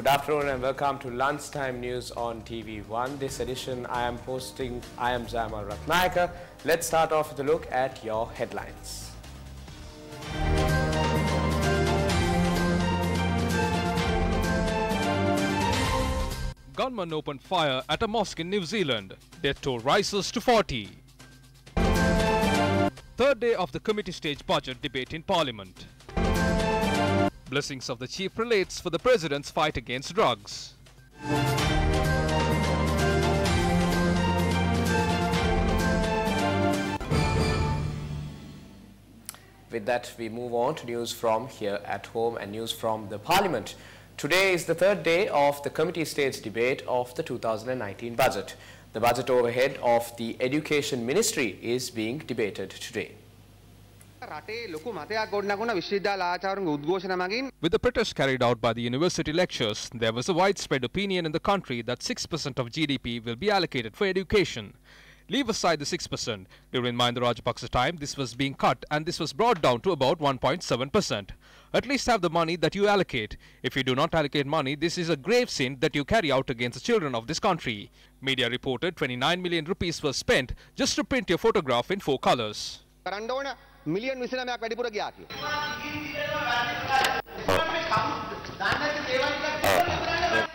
Good afternoon and welcome to Lunchtime News on TV1. This edition I am Zamal Ratnayaka. Let's start off with a look at your headlines. Gunman opened fire at a mosque in New Zealand. Death toll rises to 40. Third day of the committee stage budget debate in Parliament. Blessings of the Chief Prelates for the President's fight against drugs. With that, we move on to news from here at home and news from the Parliament. Today is the third day of the committee stage debate of the 2019 budget. The budget overhead of the Education Ministry is being debated today. With the protest carried out by the university lecturers, there was a widespread opinion in the country that 6% of GDP will be allocated for education. Leave aside the 6%. During Mahinda Rajapaksa's time, this was being cut and this was brought down to about 1.7%. At least have the money that you allocate. If you do not allocate money, this is a grave sin that you carry out against the children of this country. Media reported 29 million rupees was spent just to print your photograph in 4 colors. Million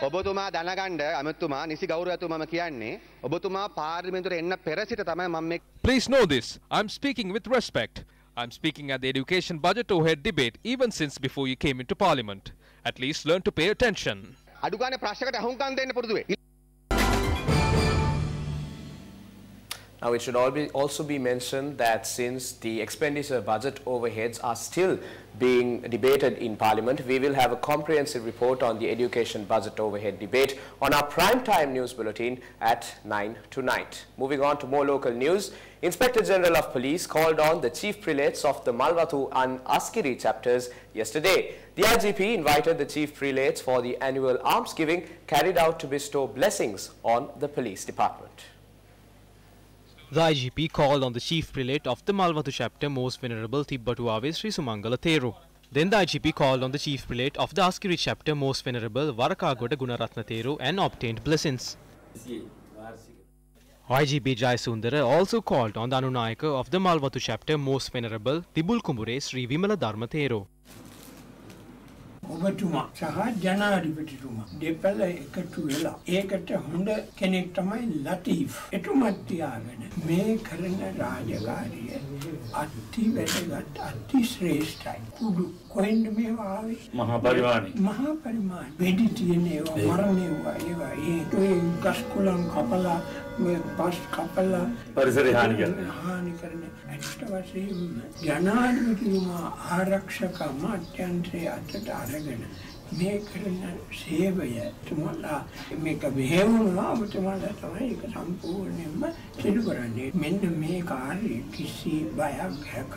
ඔබතුමා දැනගන්න අමතුමා නිසි ගෞරවයතු මම කියන්නේ ඔබතුමා පාර්ලිමේන්තුවට එන්න පෙර සිට තමයි මම මේ Please know this. I'm speaking with respect. I'm speaking at the education budget overhead debate even since before you came into Parliament. At least learn to pay attention. අඩු ගානේ ප්‍රශ්නකට අහුම්කම් දෙන්න පුරුදු වෙයි. Now, it should also be mentioned that since the expenditure budget overheads are still being debated in Parliament, we will have a comprehensive report on the education budget overhead debate on our prime-time news bulletin at 9 tonight. Moving on to more local news, Inspector General of Police called on the Chief Prelates of the Malwatu and Askiri chapters yesterday. The IGP invited the Chief Prelates for the annual almsgiving carried out to bestow blessings on the police department. The IGP called on the Chief Prelate of the Malwatu chapter, Most Venerable Tibbatuave Sri Sumangala Theru. Then the IGP called on the Chief Prelate of the Askiri chapter, Most Venerable Warakagoda Gunaratna Theru, and obtained blessings. IGP Jayasundara also called on the Anunayaka of the Malwatu chapter, Most Venerable Tibulkumbure Sri Vimala Dharma Theru. ඔබතුමා සහ ජනාධිපතිතුමා දෙපළ එකතු වෙලා ඒකට හොඳ කෙනෙක් තමයි ලතීෆ් එතුමත් තියාගෙන මේ කරන රාජකාරිය අති වැදගත් අති ශ්‍රේෂ්ඨයි කුඩු කොහෙන්ද මේවා ආවේ මහා පරිමාණ වෙඩි තියෙන ඒවා මරණ ඒවා ඒ ගස් කුලම් කපලා මේ පස් කපලා පරිසරය හානි කරන ඇත්ත වශයෙන්ම ජනාධිපතිතුමා ආරක්ෂක අමාත්‍යාංශයේ අතට අරගෙන මේ කරන සේවය තුමලා මේක මෙහෙවුණා ඔබතුමාලා තමයි ඒක සම්පූර්ණයෙන්ම සිදු කරන්නේ මෙන්න මේ කාර්යය කිසි බයක් හැකක්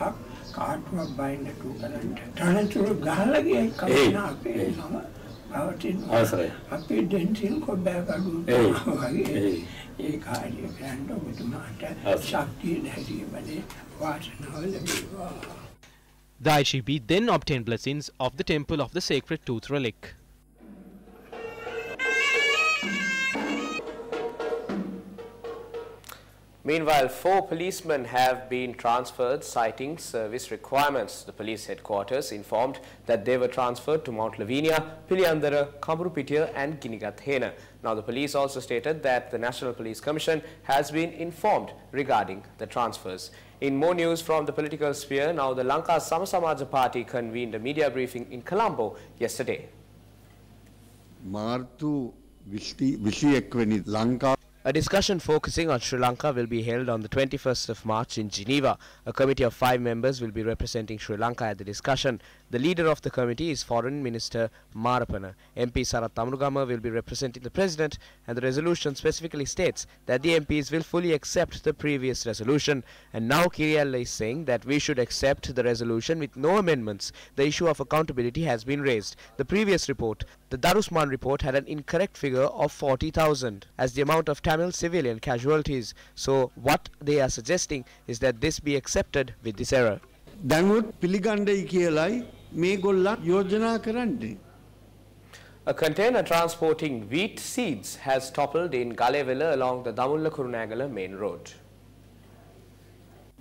කාටවත් බය නැතුව කරන්න තනතුරු ගහලා ගිය කමන අපේ නම අපේ ඩෙන්ටිල් කොබ්බෑකඩු වගේ ඒ කාර්යය කරන්න ඔබතුමාට ශක්තිය ලැබීමේ වාසනාව ලැබේවා. The IGP then obtained blessings of the temple of the sacred tooth relic. Meanwhile, 4 policemen have been transferred citing service requirements. The police headquarters informed that they were transferred to Mount Lavinia, Piliyandara, Kamburupitiya and Ginigathena. Now, the police also stated that the National Police Commission has been informed regarding the transfers. In more news from the political sphere, now the Lanka Samasamaja Party convened a media briefing in Colombo yesterday. Martu 21 වෙනි Lanka A discussion focusing on Sri Lanka will be held on the 21st of March in Geneva. A committee of 5 members will be representing Sri Lanka at the discussion. The leader of the committee is Foreign Minister Marapana. MP Sarath Tamnugama will be representing the President, and the resolution specifically states that the MPs will fully accept the previous resolution. And now Kirialla is saying that we should accept the resolution with no amendments. The issue of accountability has been raised. The previous report, the Darusman report, had an incorrect figure of 40,000 as the amount of Tamil civilian casualties. So what they are suggesting is that this be accepted with this error. දැනුත් පිළිගන්නයි කියලයි මේගොල්ලන් යෝජනා කරන්නේ. A container transporting wheat seeds has toppled in Galevela along the Damulla-Kurunegala main road.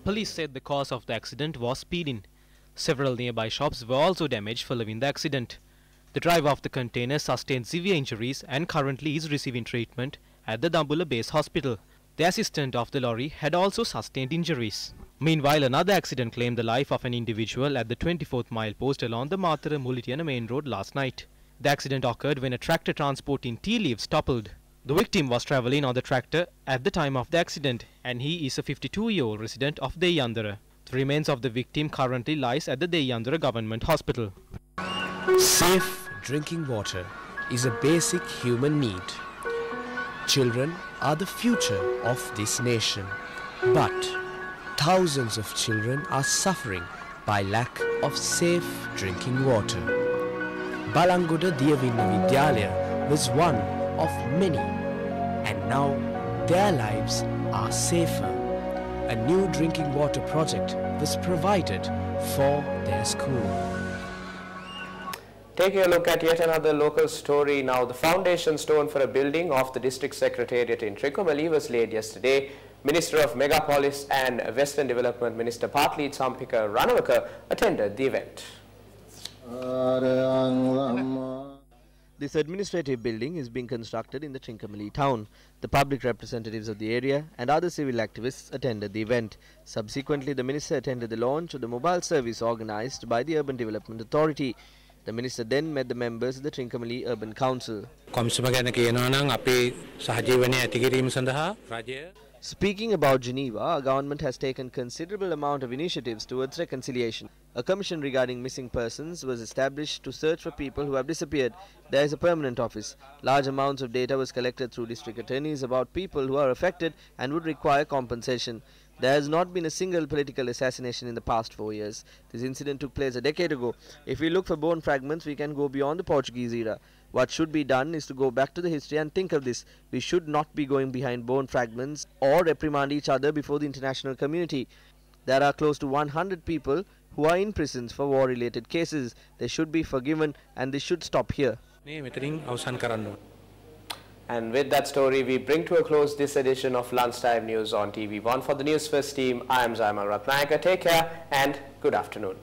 Police said the cause of the accident was speeding. Several nearby shops were also damaged following the accident. The driver of the container sustained severe injuries and currently is receiving treatment at the Damulla Base Hospital. The assistant of the lorry had also sustained injuries. Meanwhile, another accident claimed the life of an individual at the 24th mile post along the Bulletin main road last night. The accident occurred when a tractor transporting tea leaves toppled. The victim was travelling on the tractor at the time of the accident and he is a 52-year-old resident of Deyandara. The remains of the victim currently lies at the Deyandara Government Hospital. Safe drinking water is a basic human need. Children are the future of this nation. But thousands of children are suffering by lack of safe drinking water. Balangoda Diyavinna Vidyalaya was one of many, and now their lives are safer. A new drinking water project was provided for their school. Taking a look at yet another local story now, the foundation stone for a building of the district secretariat in Trincomalee was laid yesterday. Minister of Megapolis and Western Development Minister Partli Sampika Ranawaka attended the event. This administrative building is being constructed in the Trincomalee town. The public representatives of the area and other civil activists attended the event. Subsequently, the minister attended the launch of the mobile service organised by the Urban Development Authority. The minister then met the members of the Trincomalee Urban Council. Speaking about Geneva, our government has taken considerable amount of initiatives towards reconciliation. A commission regarding missing persons was established to search for people who have disappeared. There is a permanent office. Large amounts of data was collected through district attorneys about people who are affected and would require compensation. There has not been a single political assassination in the past 4 years. This incident took place a decade ago. If we look for bone fragments, we can go beyond the Portuguese era. What should be done is to go back to the history and think of this. We should not be going behind bone fragments or reprimand each other before the international community. There are close to 100 people who are in prisons for war-related cases. They should be forgiven and this should stop here. And with that story, we bring to a close this edition of Lunchtime News on TV1. For the Newsfirst team, I am Zaimal Ratnayaka. Take care and good afternoon.